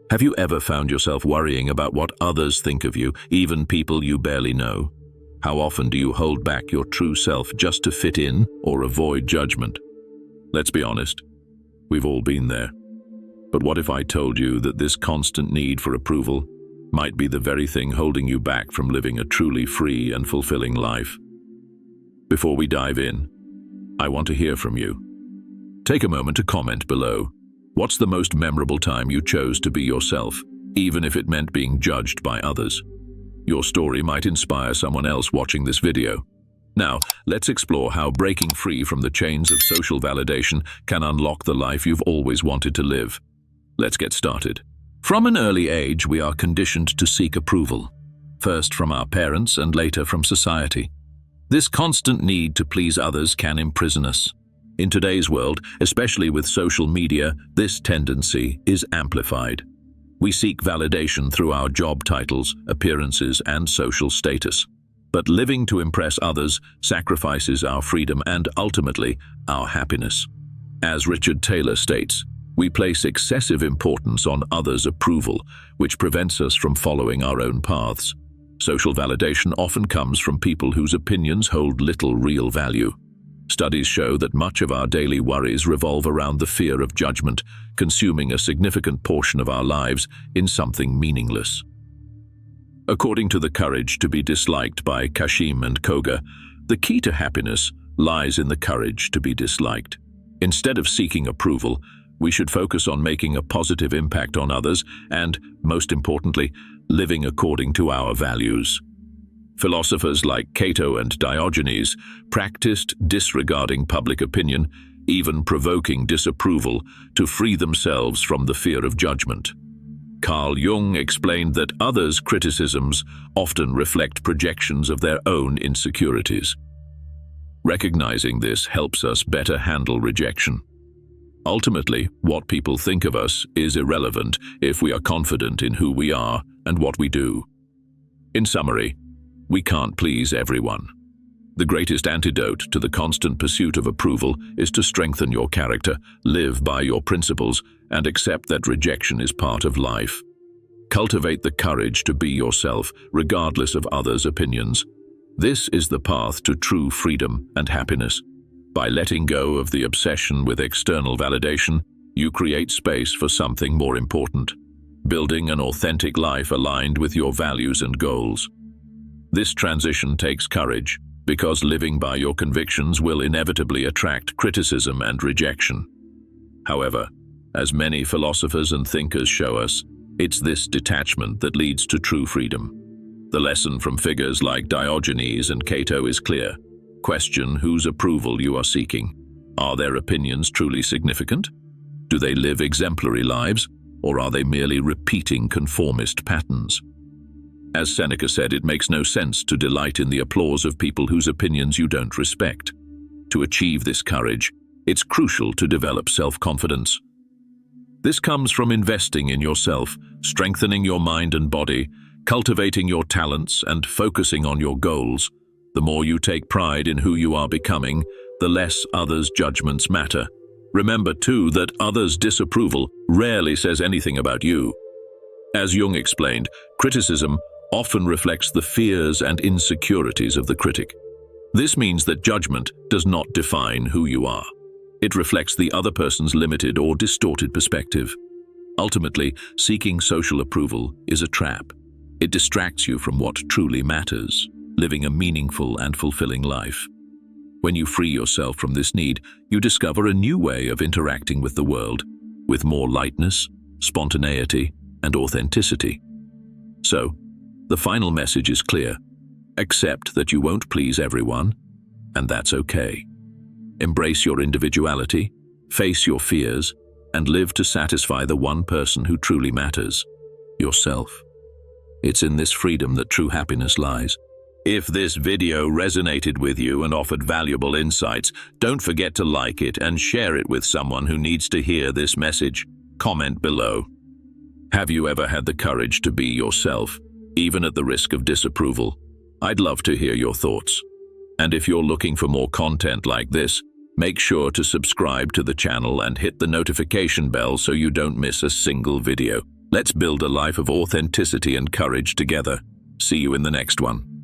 Have you ever found yourself worrying about what others think of you, even people you barely know? How often do you hold back your true self just to fit in or avoid judgment? Let's be honest, we've all been there. But what if I told you that this constant need for approval might be the very thing holding you back from living a truly free and fulfilling life? Before we dive in, I want to hear from you. Take a moment to comment below. What's the most memorable time you chose to be yourself, even if it meant being judged by others? Your story might inspire someone else watching this video. Now, let's explore how breaking free from the chains of social validation can unlock the life you've always wanted to live. Let's get started. From an early age, we are conditioned to seek approval, first from our parents and later from society. This constant need to please others can imprison us. In today's world, especially with social media, this tendency is amplified. We seek validation through our job titles, appearances, and social status. But living to impress others sacrifices our freedom and, ultimately, our happiness. As Richard Taylor states, we place excessive importance on others' approval, which prevents us from following our own paths. Social validation often comes from people whose opinions hold little real value. Studies show that much of our daily worries revolve around the fear of judgment, consuming a significant portion of our lives in something meaningless. According to The Courage to be Disliked by Kashim and Koga, the key to happiness lies in the courage to be disliked. Instead of seeking approval, we should focus on making a positive impact on others and, most importantly, living according to our values. Philosophers like Cato and Diogenes practiced disregarding public opinion, even provoking disapproval, to free themselves from the fear of judgment. Carl Jung explained that others' criticisms often reflect projections of their own insecurities. Recognizing this helps us better handle rejection. Ultimately, what people think of us is irrelevant if we are confident in who we are and what we do. In summary, we can't please everyone. The greatest antidote to the constant pursuit of approval is to strengthen your character, live by your principles, and accept that rejection is part of life. Cultivate the courage to be yourself, regardless of others' opinions. This is the path to true freedom and happiness. By letting go of the obsession with external validation, you create space for something more important, building an authentic life aligned with your values and goals. This transition takes courage, because living by your convictions will inevitably attract criticism and rejection. However, as many philosophers and thinkers show us, it's this detachment that leads to true freedom. The lesson from figures like Diogenes and Cato is clear. Question whose approval you are seeking. Are their opinions truly significant? Do they live exemplary lives, or are they merely repeating conformist patterns? As Seneca said, it makes no sense to delight in the applause of people whose opinions you don't respect. To achieve this courage, it's crucial to develop self-confidence. This comes from investing in yourself, strengthening your mind and body, cultivating your talents, and focusing on your goals. The more you take pride in who you are becoming, the less others' judgments matter. Remember, too, that others' disapproval rarely says anything about you. As Jung explained, criticism often reflects the fears and insecurities of the critic. This means that judgment does not define who you are. It reflects the other person's limited or distorted perspective. Ultimately, seeking social approval is a trap. It distracts you from what truly matters, living a meaningful and fulfilling life. When you free yourself from this need, you discover a new way of interacting with the world, with more lightness, spontaneity, and authenticity. So, the final message is clear. Accept that you won't please everyone, and that's okay. Embrace your individuality, face your fears, and live to satisfy the one person who truly matters, yourself. It's in this freedom that true happiness lies. If this video resonated with you and offered valuable insights, don't forget to like it and share it with someone who needs to hear this message. Comment below. Have you ever had the courage to be yourself, even at the risk of disapproval? I'd love to hear your thoughts. And if you're looking for more content like this, make sure to subscribe to the channel and hit the notification bell so you don't miss a single video. Let's build a life of authenticity and courage together. See you in the next one.